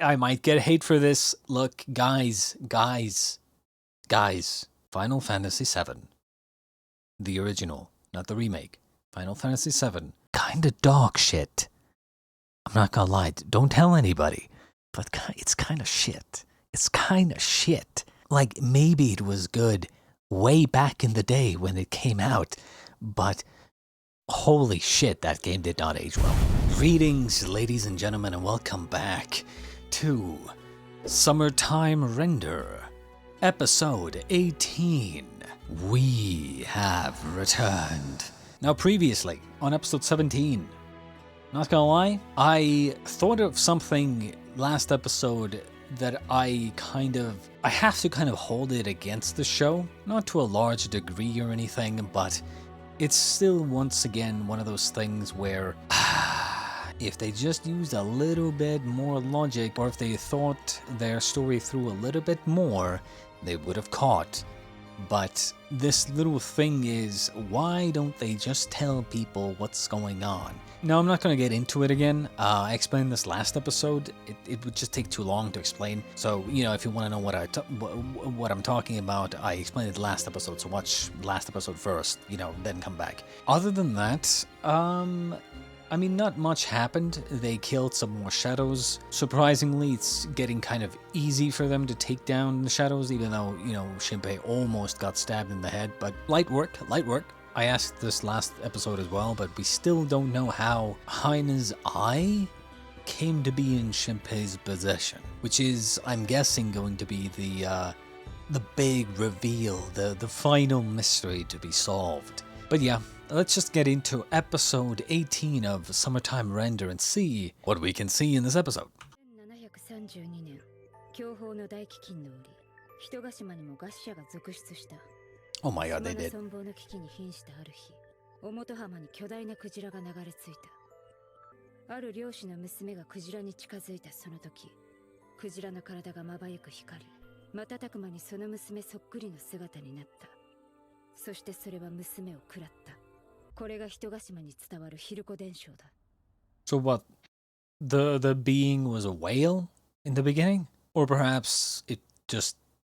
I might get hate for this. Look, guys. Final Fantasy VII. The original, not the remake. Final Fantasy VII. Kinda dog shit. I'm not gonna lie, don't tell anybody. But it's kinda shit. It's kinda shit. Like, maybe it was good way back in the day when it came out, but holy shit, that game did not age well. Greetings, ladies and gentlemen, and welcome back to Summertime Render, episode 18. We have returned. Now, previously, on episode 17, not gonna lie, I thought of something last episode that I have to kind of hold it against the show. Not to a large degree or anything, but it's still once again one of those things where if they just used a little bit more logic, or if they thought their story through a little bit more, they would have caught. But this little thing is, why don't they just tell people what's going on? Now, I'm not going to get into it again. I explained this last episode. It would just take too long to explain. So, you know, if you want to know what I'm talking about, I explained it last episode. So watch last episode first, you know, then come back. Other than that, I mean, not much happened. They killed some more shadows. Surprisingly, it's getting kind of easy for them to take down the shadows, even though, you know, Shinpei almost got stabbed in the head. But light work. I asked this last episode as well, but we still don't know how Heine's eye came to be in Shinpei's possession, which is, I'm guessing, going to be the big reveal, the final mystery to be solved. But yeah, let's just get into episode 18 of Summertime Render and see what we can see in this episode. Oh my god, they did. So what? The being was a whale in the beginning? Or perhaps it just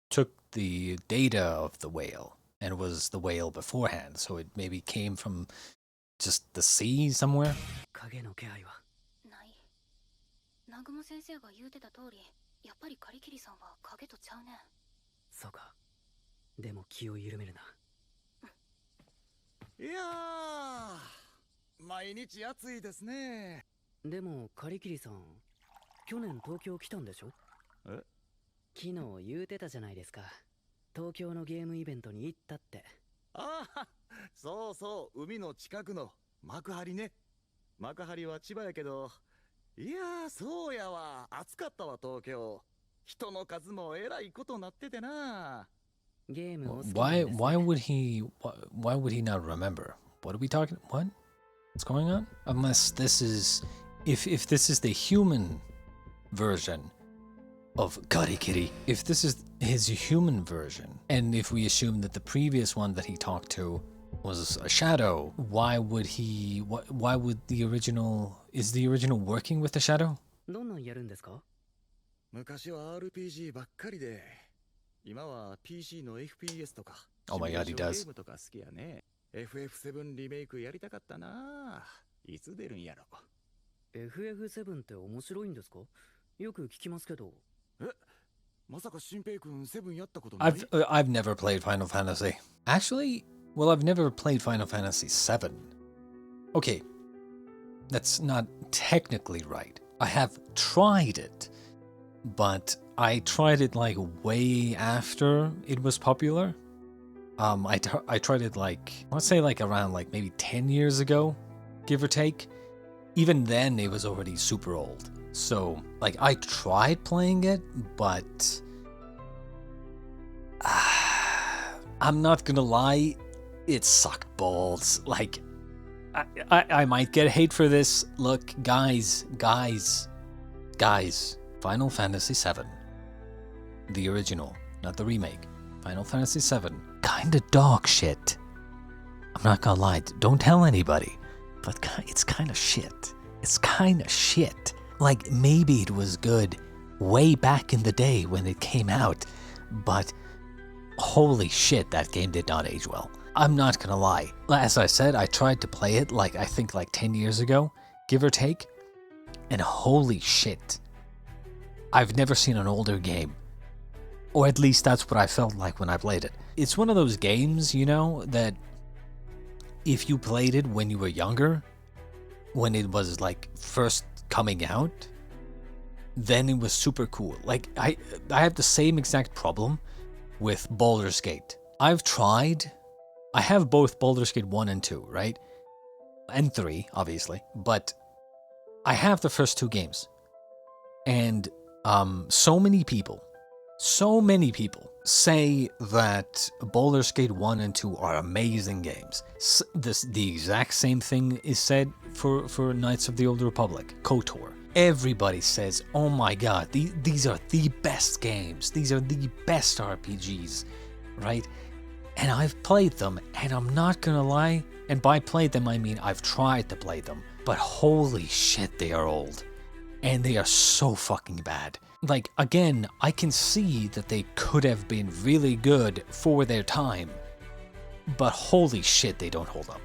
took the data of the whale and was the whale beforehand, so it maybe came from just the sea somewhere? Why would he not remember? What are we talking? What? What's going on? Unless this is, if this is the human version of Karikiri, if this is his human version, and if we assume that the previous one that he talked to was a shadow, why would the original, is the original working with the shadow? Oh my god, he does. FF7 リメイクやりたかったな。いつ出るんやろ。FF7 って面白いんですか？よく聞きますけど。まさかシンペイ君7やったことない？ I've never played Final Fantasy. Actually, well, I've never played Final Fantasy VII. Okay, that's not technically right. I have tried it, but I tried it like way after it was popular. I tried it like, let's say like around like maybe 10 years ago, give or take. Even then, it was already super old. So, like, I tried playing it, but I'm not gonna lie, it sucked balls. Like, I might get hate for this. Look, guys, Final Fantasy VII. The original, not the remake. Final Fantasy VII. Kinda dog shit. I'm not gonna lie, don't tell anybody. But it's kinda shit. It's kinda shit. Like, maybe it was good way back in the day when it came out, but holy shit, that game did not age well. I'm not gonna lie. As I said, I tried to play it I think 10 years ago, give or take, and holy shit, I've never seen an older game. Or at least that's what I felt like when I played it. It's one of those games, you know, that if you played it when you were younger, when it was like first coming out, then it was super cool. Like I have the same exact problem with Baldur's Gate. I have both Baldur's Gate 1 and 2, right? And 3, obviously, but I have the first two games. And so many people say that Baldur's Gate 1 and 2 are amazing games. The exact same thing is said for Knights of the Old Republic, KOTOR. Everybody says, oh my god, these are the best games. These are the best RPGs, right? And I've played them, and I'm not gonna lie, and by played them I mean I've tried to play them, but holy shit, they are old. And they are so fucking bad. Like, again, I can see that they could have been really good for their time, but holy shit, they don't hold up.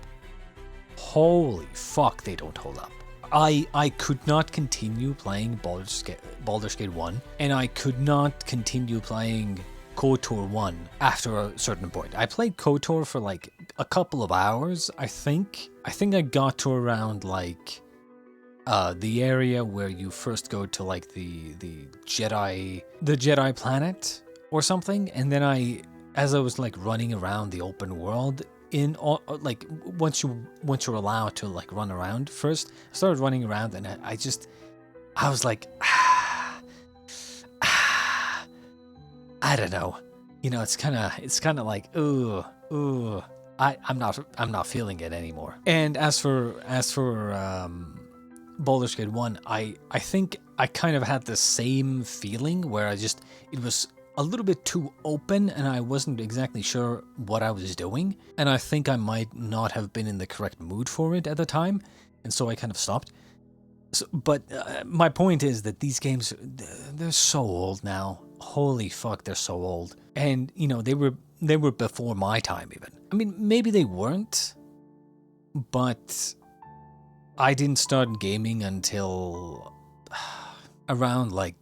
Holy fuck, they don't hold up. I could not continue playing Baldur's Gate 1, and I could not continue playing KOTOR 1 after a certain point. I played KOTOR for like a couple of hours, I think. I think I got to around like the area where you first go to like the Jedi planet or something, and then as I was like running around the open world in like once you're allowed to like run around first, I started running around, and I was like I don't know, you know, it's kind of like I'm not feeling it anymore. And as for Baldur's Gate 1, I think I kind of had the same feeling where it was a little bit too open and I wasn't exactly sure what I was doing, and I think I might not have been in the correct mood for it at the time, and so I kind of stopped. But my point is that these games, they're so old now. Holy fuck, they're so old. And, you know, they were before my time even. I mean, maybe they weren't, but I didn't start gaming until around like,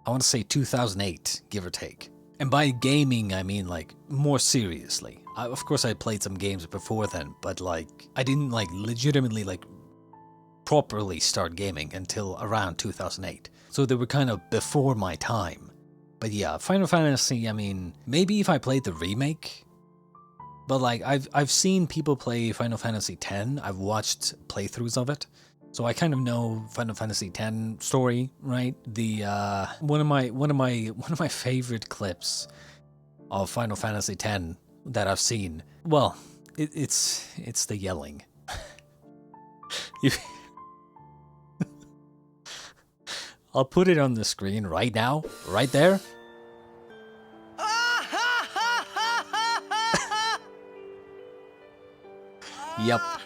I want to say 2008, give or take. And by gaming, I mean like more seriously. Of course, I played some games before then, but like I didn't like legitimately like properly start gaming until around 2008. So they were kind of before my time. But yeah, Final Fantasy, I mean, maybe if I played the remake, but like I've seen people play Final Fantasy X. I've watched playthroughs of it, so I kind of know Final Fantasy X story, right? The one of my favorite clips of Final Fantasy X that I've seen. Well, it's the yelling. I'll put it on the screen right now, right there.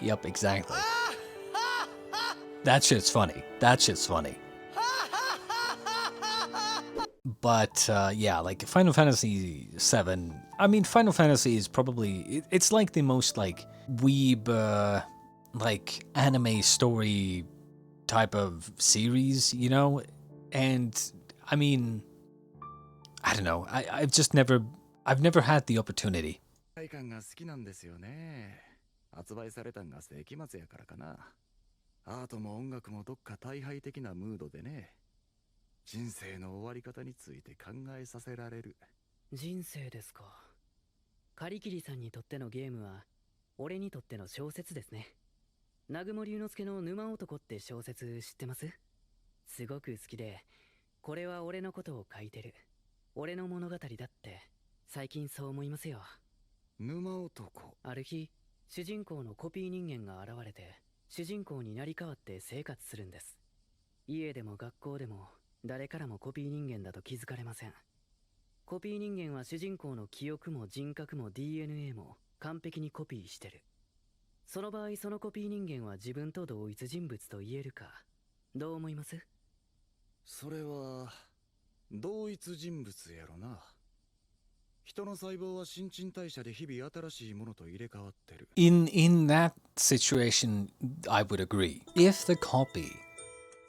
Yep, exactly. That shit's funny. But yeah, like Final Fantasy VII. I mean, Final Fantasy is probably it's like the most like weeb like anime story type of series, you know? And I mean, I don't know. I've never had the opportunity. 世界観が好きなんですよね。発売されたんが世紀末やからかな。アートも音楽もどっか大敗的なムードでね。人生の終わり方について考えさせられる。人生ですか。カリキリさんにとってのゲームは、俺にとっての小説ですね。南雲龍之介の沼男って小説知ってます？すごく好きで、これは俺のことを書いてる。俺の物語だって、最近そう思いますよ。沼男。ある日、主人公のコピー人間が現れて、主人公になり変わって生活するんです。家でも学校でも、誰からもコピー人間だと気づかれません。コピー人間は主人公の記憶も人格も DNA も完璧にコピーしてる。その場合、そのコピー人間は自分と同一人物と言えるか、どう思います？それは同一人物やろな。人の細胞は新陳代謝で日々新しいものと入れ替わってる。In that situation, I would agree. If the copy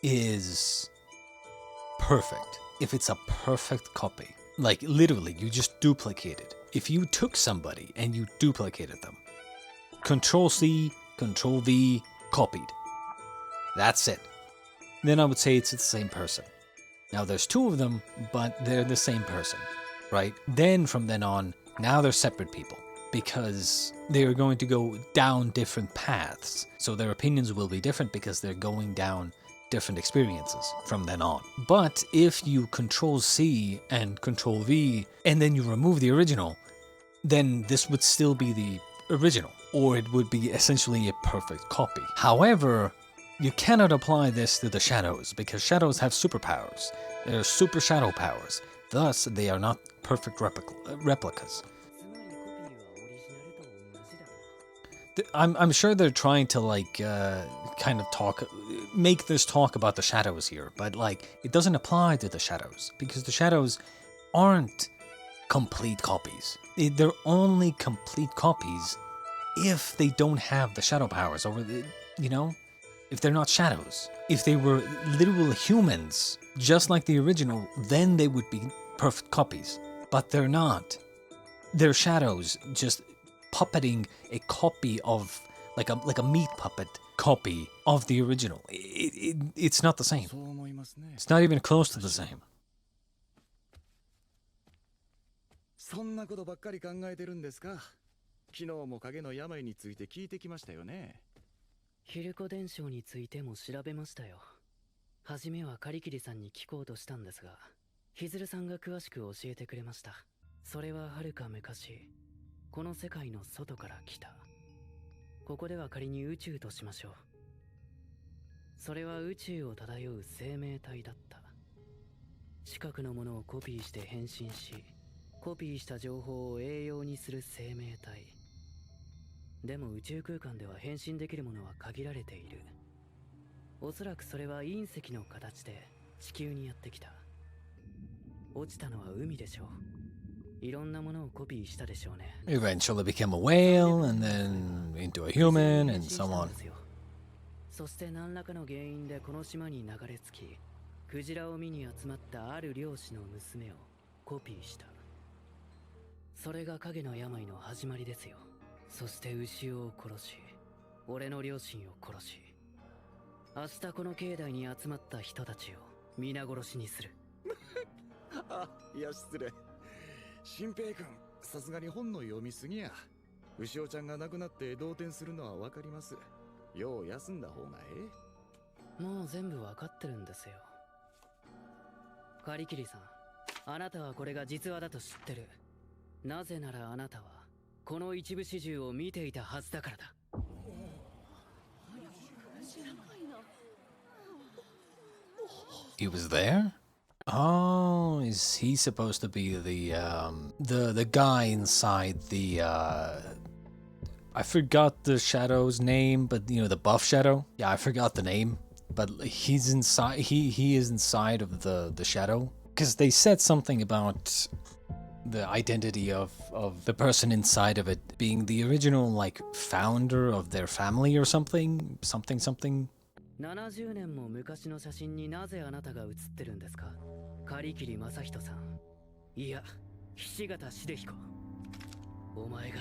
is perfect, if it's a perfect copy, like literally you just duplicated. If you took somebody and you duplicated them, Control C, Control V, copied. That's it. Then I would say it's the same person. Now there's two of them, but they're the same person, right? Then from then on, now they're separate people because they are going to go down different paths. So their opinions will be different because they're going down different experiences from then on. But if you Control C and Control V and then you remove the original, then this would still be the original, or it would be essentially a perfect copy. However, you cannot apply this to the shadows because shadows have superpowers. They're super shadow powers. Thus, they are not perfect replicas. I'm sure they're trying to kind of make this talk about the shadows here, but it doesn't apply to the shadows because the shadows aren't complete copies. They're only complete copies if they don't have the shadow powers if they're not shadows. If they were literal humans, just like the original, then they would be perfect copies. But they're not. They're shadows, just puppeting a copy of, like a meat puppet copy of the original. It's not the same. It's not even close to the same. そんなことばっかり考えてるんですか。昨日も影の病について聞いてきましたよね。ヒルコ伝承についても調べましたよ。はじめはカリキリさんに聞こうとしたんですが、ヒズルさんが詳しく教えてくれました。それははるか昔、この世界の外から来た。ここでは仮に宇宙としましょう。それは宇宙を漂う生命体だった。近くのものをコピーして変身し、コピーした情報を栄養にする生命体。でも宇宙空間では変身できるものは限られている。おそらくそれは隕石の形で地球にやってきた。落ちたのは海でしょう。いろんなものをコピーしたでしょうね。Eventually became a whale, and then into a human, and so on. そして何らかの原因でこの島に流れ着き、クジラを見に集まったある漁師の娘をコピーした。それが影の病の始まりですよ。そして牛尾を殺し、俺の両親を殺し、明日この境内に集まった人たちを皆殺しにする。あ、いや失礼。新平君、さすがに本の読みすぎや。牛尾ちゃんが亡くなって動転するのはわかります。よう休んだ方がええ。もう全部わかってるんですよ。カリキリさん、あなたはこれが実話だと知ってる。なぜならあなたはこの一部始終を見ていたはずだからだ。He was there? Oh, is he supposed to be the guy inside the I forgot the shadow's name, but the buff shadow? Yeah, I forgot the name. But he's inside he is inside of the shadow. Because they said something about the identity of the person inside of it being the original founder of their family or something. 70年も昔の写真になぜあなたが写ってるんですか？カリキリ正人さん。いや、菱形秀彦。お前が。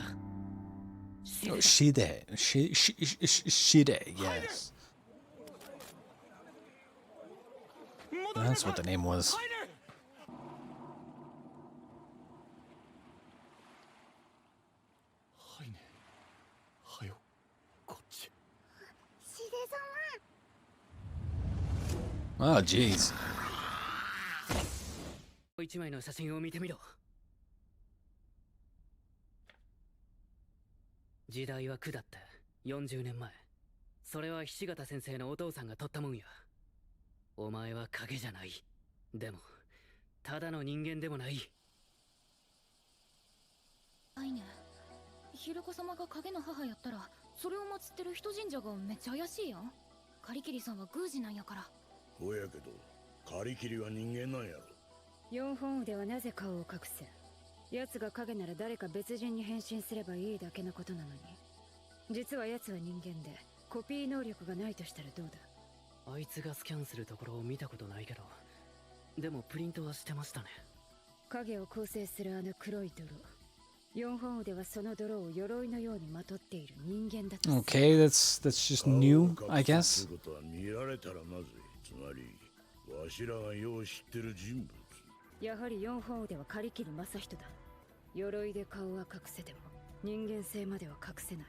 Oh, Shide. Shide, yes. That's what the name was. はいね。はよ、こっち。Oh, jeez. 一枚の写真を見てみろ。時代は下った40年前。それは菱形先生のお父さんが撮ったもんや。お前は影じゃない。でもただの人間でもない。はいね。ひるこ様が影の母やったら、それを祀ってる人神社がめっちゃ怪しいやん。カリキリさんは宮司なんやから。ほやけどカリキリは人間なんやろ。4本腕はなぜ顔を隠す？奴が影なら誰か別人に変身すればいいだけのことなのに。実は奴は人間でコピー能力がないとしたらどうだ？あいつがスキャンするところを見たことないけど、でもプリントはしてましたね。影を構成するあの黒い泥。4本腕はその泥を鎧のようにまとっている人間だと。Okay, that's just new, I 顔を隠 guess. すことは見られたらまずい。つまりわしらがよう知ってる人物。やはり4本腕はカリキリ正人だ。鎧で顔は隠せても人間性までは隠せない。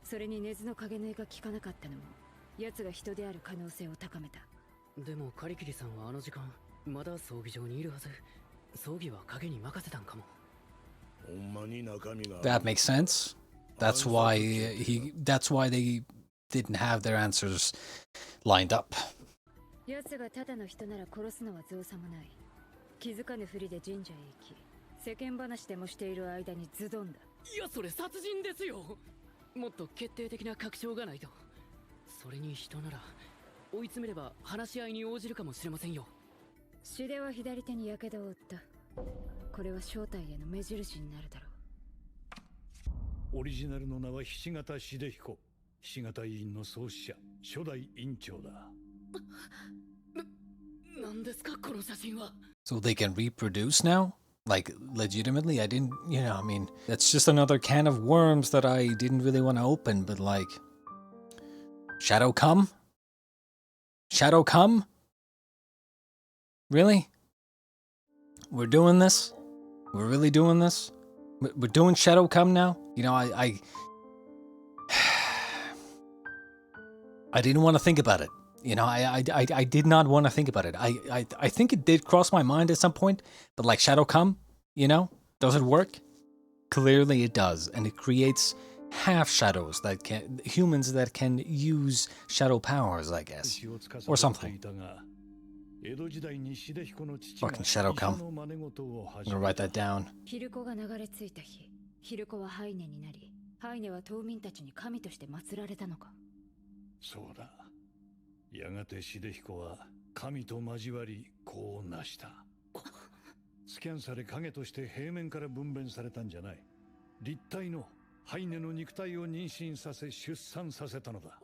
それに根津の影縫いが効かなかったのも奴が人である可能性を高めた。でもカリキリさんはあの時間まだ葬儀場にいるはず。葬儀は影に任せたんかも。ほんまに中身が。 That makes sense. That's why they didn't have their answers lined up. 奴がただの人なら殺すのは造作もない。気づかぬふりで神社へ行き、世間話でもしている間にズドンだ。いや、それ殺人ですよ。もっと決定的な確証がないと。それに人なら追い詰めれば話し合いに応じるかもしれませんよ。シデは左手に火傷を負った。これは正体への目印になるだろう。オリジナルの名はひし形秀彦。ひし形委員の創始者、初代委員長だ。なんですかこの写真は。So they can reproduce now? Like, legitimately? I didn't, I mean, that's just another can of worms that I didn't really want to open, but like... Shadow come? Shadow come? Really? We're doing this? We're really doing this? We're doing Shadow come now? I didn't want to think about it. I did not want to think about it. I think it did cross my mind at some point, but like Shadow come, does it work? Clearly it does, and it creates half shadows humans that can use shadow powers, I guess, or something. Fucking Shadow come. I'm gonna write that down. ヒルコが流れ着いた日、ヒルコはハイネになり、ハイネは島民たちに神として祀られたのか。そうだ。やがて秀彦は神と交わり子を成した。スキャンされ影として平面から分娩されたんじゃない。立体のハイネの肉体を妊娠させ出産させたのだ。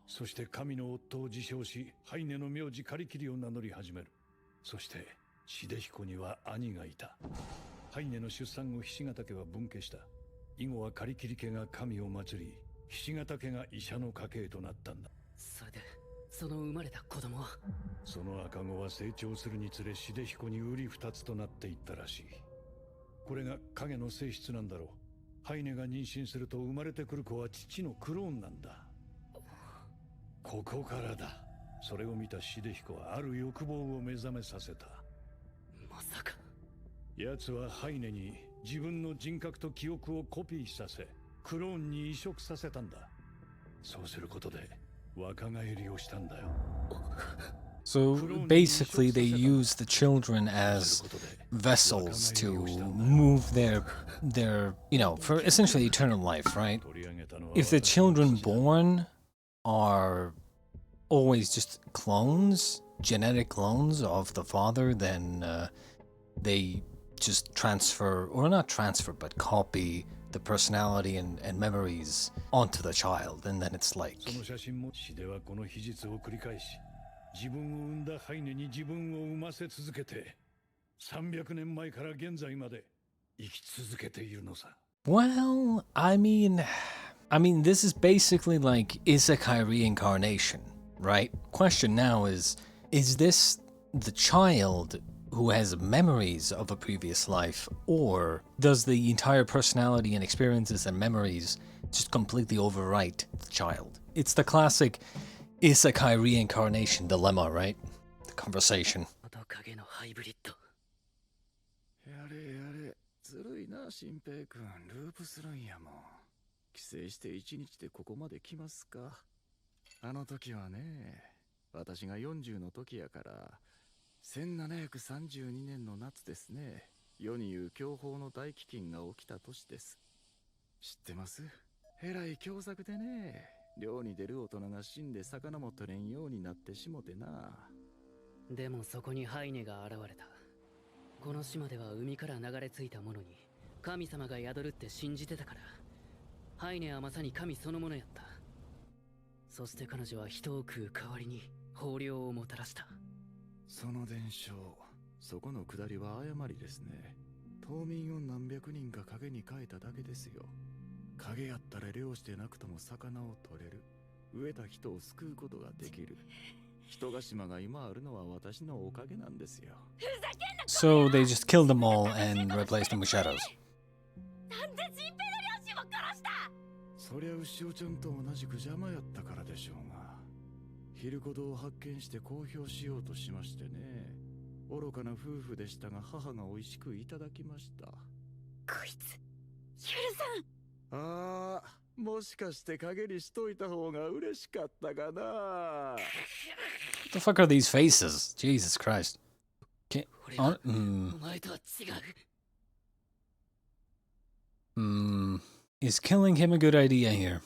そして神の夫を自称し、ハイネの名字カリキリを名乗り始める。そして秀彦には兄がいた。ハイネの出産後、ひし形家は分家した。以後はカリキリ家が神を祀り、ひし形家が医者の家系となったんだ。それでその生まれた子供は。その赤子は成長するにつれ秀彦に瓜二つとなっていったらしい。これが影の性質なんだろう。ハイネが妊娠すると生まれてくる子は父のクローンなんだ。ここからだ。それを見た秀彦はある欲望を目覚めさせた。まさか。奴はハイネに自分の人格と記憶をコピーさせ、クローンに移植させたんだ。そうすることで若返りをしたんだよ。So basically they use the children as vessels to move their for essentially eternal life, right? If the children born are always just clones, genetic clones of the father, then they just transfer, or not transfer, but copy the personality and memories onto the child, and then it's like... 自分を生んだハイネに自分を生ませ続けて300年前から現在まで生き続けているのさ。Well, I mean, this is basically like isekai reincarnation, right? Question now is this the child who has memories of a previous life, or does the entire personality and experiences and memories just completely overwrite the child? It's the classic isekai reincarnation dilemma, right? The conversation. やれやれ、ずるいな、新平君。ループするんやもん。帰省して1日でここまで来ますか。あの時はね、私が40の時やから、1732年の夏ですね。世に言う享保の大飢饉が起きた年です。知ってます？えらい凶作でね。漁に出る大人が死んで魚も取れんようになってしもてな。でもそこにハイネが現れた。この島では海から流れ着いたものに神様が宿るって信じてたから、ハイネはまさに神そのものやった。そして彼女は人を食う代わりに豊漁をもたらした。その伝承、そこの下りは誤りですね。島民を何百人か影に変えただけですよ。影やったら漁してなくとも魚を取れる。飢えた人を救うことができる。人ヶ島が今あるのは私のおかげなんですよ。So they just killed them all and replaced them with shadows. なんでジンペイの両親を殺した？そりゃ牛尾ちゃんと同じく邪魔やったからでしょうが、昼子堂を発見して公表しようとしましてね。愚かな夫婦でしたが母が美味しくいただきました。こいつヒルさん。ああ、もしかして陰にしといた方が嬉しかったかな。 What the fuck are these faces? Jesus Christ. Is killing him a good idea here?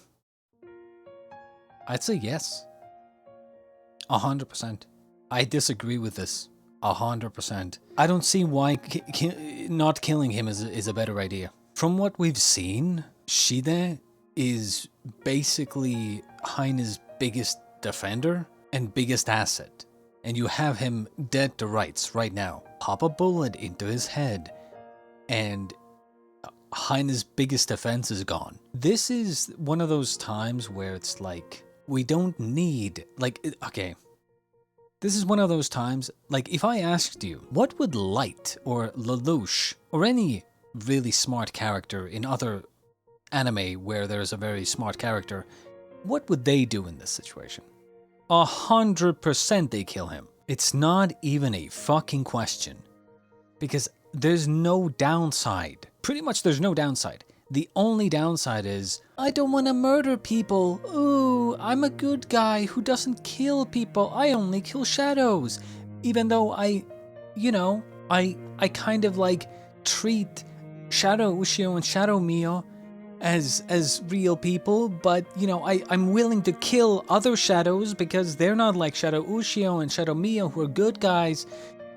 I'd say yes. 100%. I disagree with this. 100%. I don't see why not killing him is a better idea. From what we've seen, Shide is basically Heine's biggest defender and biggest asset. And you have him dead to rights right now. Pop a bullet into his head and Heine's biggest defense is gone. This is one of those times where it's like, we don't need, like, okay. This is one of those times, like, if I asked you, what would Light or Lelouch or any really smart character in other anime where there's a very smart character, what would they do in this situation? 100% they kill him. It's not even a fucking question. Because there's no downside. Pretty much there's no downside. The only downside is, I don't want to murder people. Ooh, I'm a good guy who doesn't kill people. I only kill shadows. Even though I kind of like treat Shadow Ushio and Shadow Mio as real people, but I'm willing to kill other shadows because they're not like Shadow Ushio and Shadow Mio who are good guys.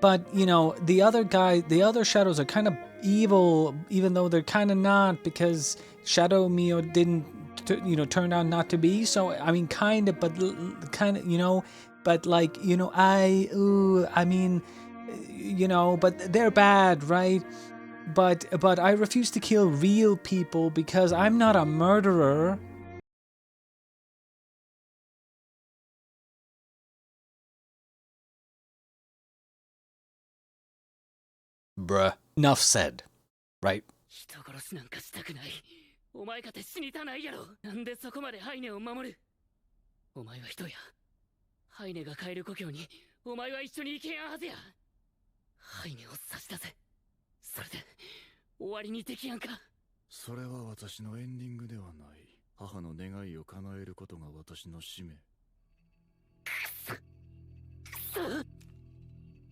But the other shadows are kind of evil, even though they're kind of not, because Shadow Mio didn't turn out not to be. So I mean, kind of, but but like but they're bad, right? But I refuse to kill real people because I'm not a murderer. Bruh. Enough said. Right? 人殺しなんかしたくない。お前かて死にたないやろ。なんでそこまでハイネを守る。お前は人や。ハイネが帰る故郷にお前は一緒に行けやんはずや。ハイネを差し出せ。それで終わりにできやんか。それは私のエンディングではない。母の願いを叶えることが私の使命。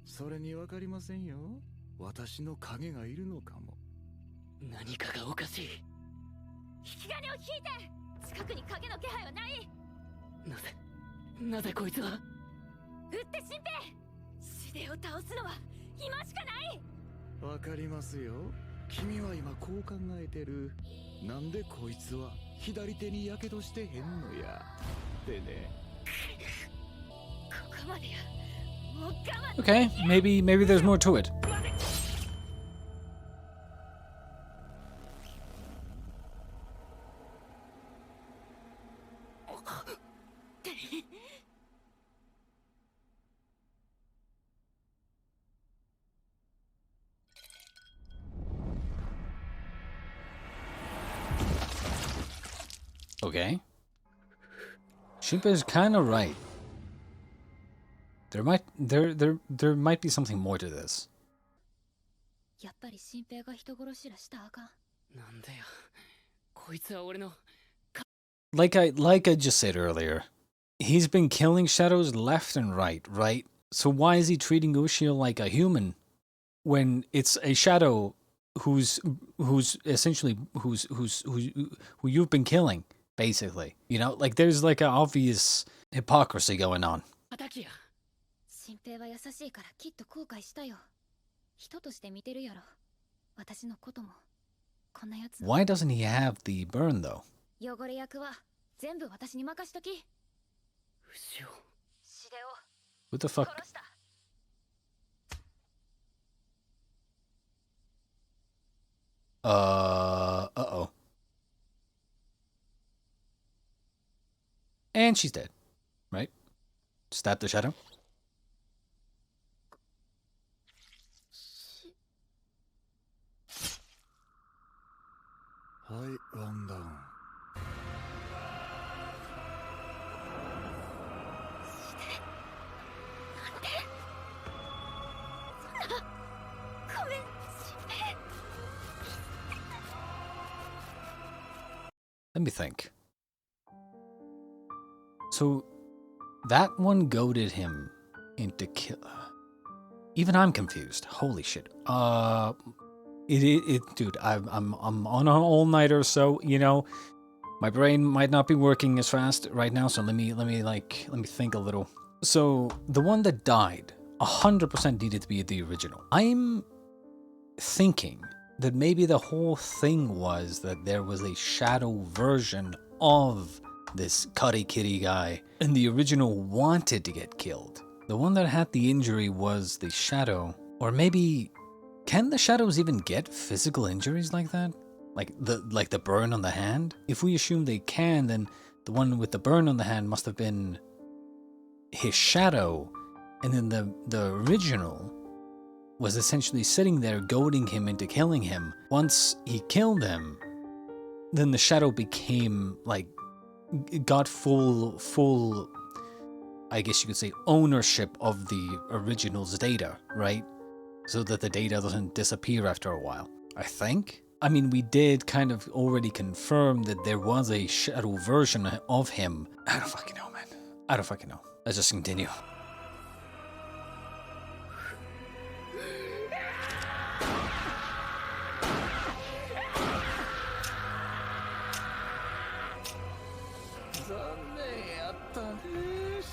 それにわかりませんよ。私の影がいるのかも。何かがおかしい。引き金を引いて。近くに影の気配はない。なぜこいつは。撃ってシンペイ。シデを倒すのは今しかない。わかりますよ。君は今こう考えてる。なんでこいつは左手にやけどしてへんのや。ってね。ここまでや。もう我慢。 Okay, maybe there's more to it. Okay. Shinpei's kind of right. There might be something more to this. やっぱりシンペイが人殺しらしたらあかん。なんでや。こいつは俺の。Like I just said earlier, he's been killing shadows left and right, right? So why is he treating Ushio like a human when it's a shadow who's essentially who you've been killing, basically? Like there's like an obvious hypocrisy going on. 新平は優しいからきっと後悔したよ。人として見てるやろ。私のことも。こんなやつ。 Why doesn't he have the burn though? 汚れ役は全部私に任しとき。牛を。シデを What the fuck? 殺した。Uh-oh. And she's dead, right? Stab the shadow. はい、ワンダウン。ごめん、シンペイ。 Let me think. So, that one goaded him into kill. Even I'm confused. Holy shit. Dude, I'm on an all-nighter, so you know, my brain might not be working as fast right now. So let me think a little. So the one that died, 100% needed to be the original. I'm thinking that maybe the whole thing was that there was a shadow version of this Cuddy Kitty guy, and the original wanted to get killed. The one that had the injury was the shadow, or maybe can the shadows even get physical injuries like that? Like the burn on the hand? If we assume they can, then the one with the burn on the hand must have been his shadow, and then the original was essentially sitting there goading him into killing him. Once he killed him, then the shadow became like got full I guess you could say ownership of the original's data, right? So that the data doesn't disappear after a while, I think. I mean, we did kind of already confirm that there was a shadow version of him. I don't fucking know, man. I don't fucking know. Let's just continue.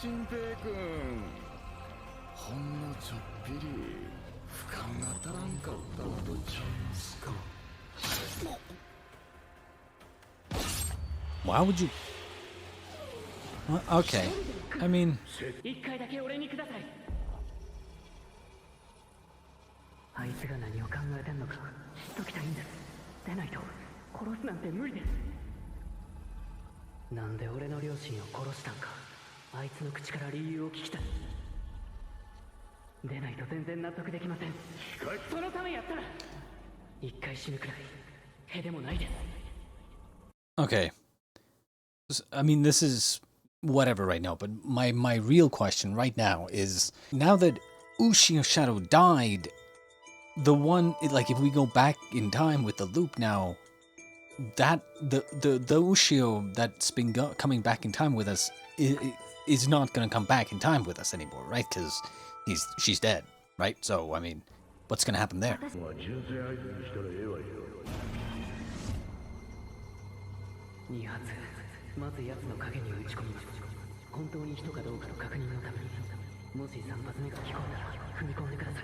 シンペイ君、ほんのちょっぴり負荷が足らんかったとちゃうんすか。 Why would you? Well, okay. I mean, 一回だけ俺にください。あいつが何を考えてんのか知っときたいんです。でないと殺すなんて無理です。なんで俺の両親を殺したんか、あいつの口から理由を聞きたい。でないと全然納得できません。そのためやったら一回死ぬくらいへでもないです。 okay. I mean, this is whatever right now, but my real question right now is, now that Ushio Shadow died, the one, like, if we go back in time with the loop now, that the Ushio that's been coming back in time with us is not going to come back in time with us anymore, right? Because she's dead, right? So, I mean, what's going to happen there? 2発、まず奴の影に打ち込みます。本当に人かどうかの確認のために、もし3発目が聞こえたら踏み込んでください。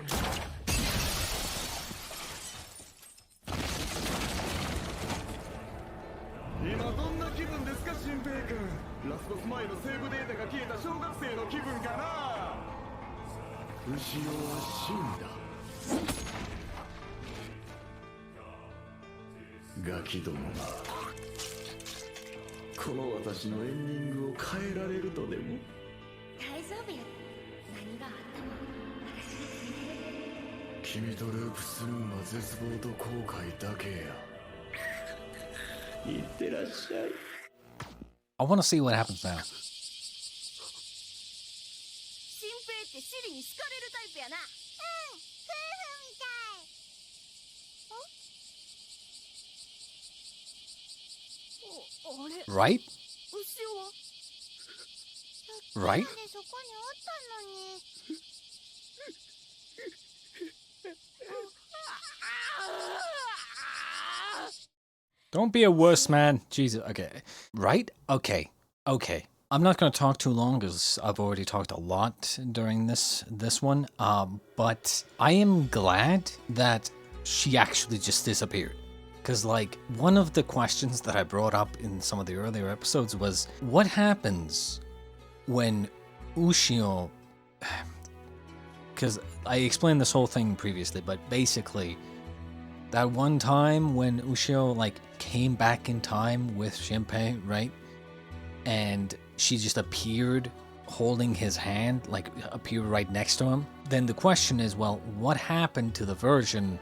今どんな気分ですか、シンペイ君。ラスボス前のセーブデータが消えた小学生の気分かな。後ろは死んだ。ガキどもがこの私のエンディングを変えられるとでも。大丈夫よ。何があっても私についてる。君とループするんは絶望と後悔だけや。いってらっしゃい。 I want to see what happens now. シンペイってシリに好かれるタイプやな。うん、夫婦みたい。あれ Right? 牛は Right? そこにおったのに。 Don't be a worse man. Jesus. Okay. Right? Okay. Okay. I'm not going to talk too long because I've already talked a lot during this one. But I am glad that she actually just disappeared. Because, like, one of the questions that I brought up in some of the earlier episodes was, what happens when Ushio... Because I explained this whole thing previously, but basically, that one time when Ushio, like, came back in time with Shinpei, right? And she just appeared holding his hand, like, appeared right next to him. Then the question is, well, what happened to the version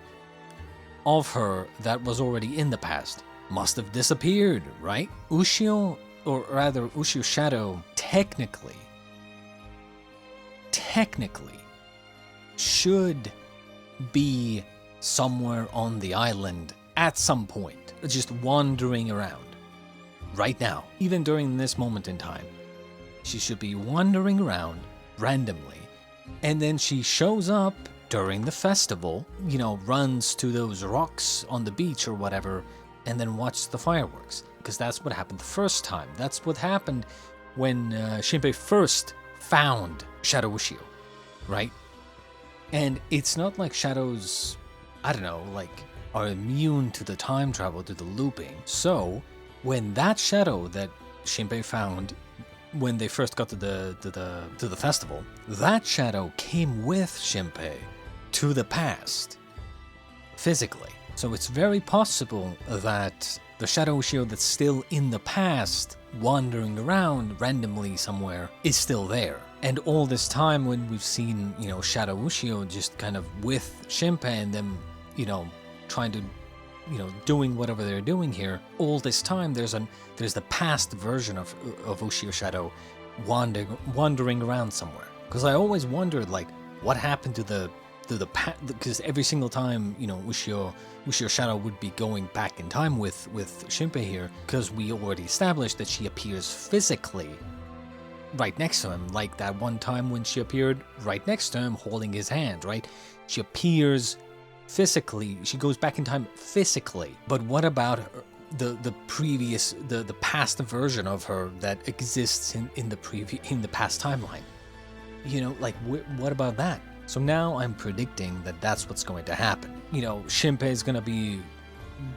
of her that was already in the past? Must have disappeared, right? Ushio, or rather Ushio's shadow, technically, should be somewhere on the island at some point, just wandering around. Right now, even during this moment in time, she should be wandering around randomly, and then she shows up during the festival, you know, runs to those rocks on the beach or whatever, and then watches the fireworks. Because that's what happened the first time. That's what happened when Shinpei first found Shadow Ushio, right? And it's not like shadows, I don't know, like, are immune to the time travel, to the looping. So, when that shadow that Shinpei found when they first got to the festival, that shadow came with Shinpei to the past, physically. So it's very possible that the Shadow Ushio that's still in the past, wandering around randomly somewhere, is still there. And all this time when we've seen, you know, Shadow Ushio just kind of with Shinpei and them, you know, trying to, you know, doing whatever they're doing here, all this time there's the past version of Ushio Shadow wandering around somewhere. Because I always wondered, like, what happened to the because every single time, you know, Ushio Shadow would be going back in time with Shinpei here, because we already established that she appears physically right next to him, like that one time when she appeared right next to him holding his hand, right? She appears physically, she goes back in time physically. But what about her, the previous, the past version of her that exists in the past timeline? You know, like, what about that? So now I'm predicting that that's what's going to happen. You know, Shinpei is going to be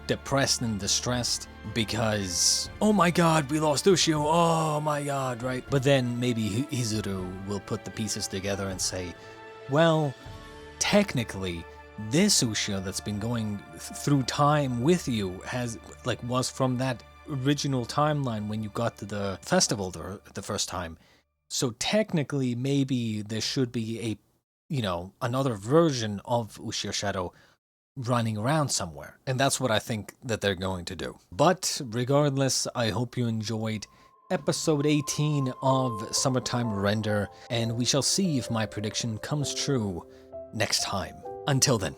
depressed and distressed because, oh my god, we lost Ushio, oh my god, right? But then maybe Hizuru will put the pieces together and say, well, technically, this Ushio that's been going through time with you was from that original timeline when you got to the festival the first time. So technically, maybe there should be another version of Ushio Shadow running around somewhere. And that's what I think that they're going to do. But regardless, I hope you enjoyed episode 18 of Summertime Render, and we shall see if my prediction comes true next time. Until then.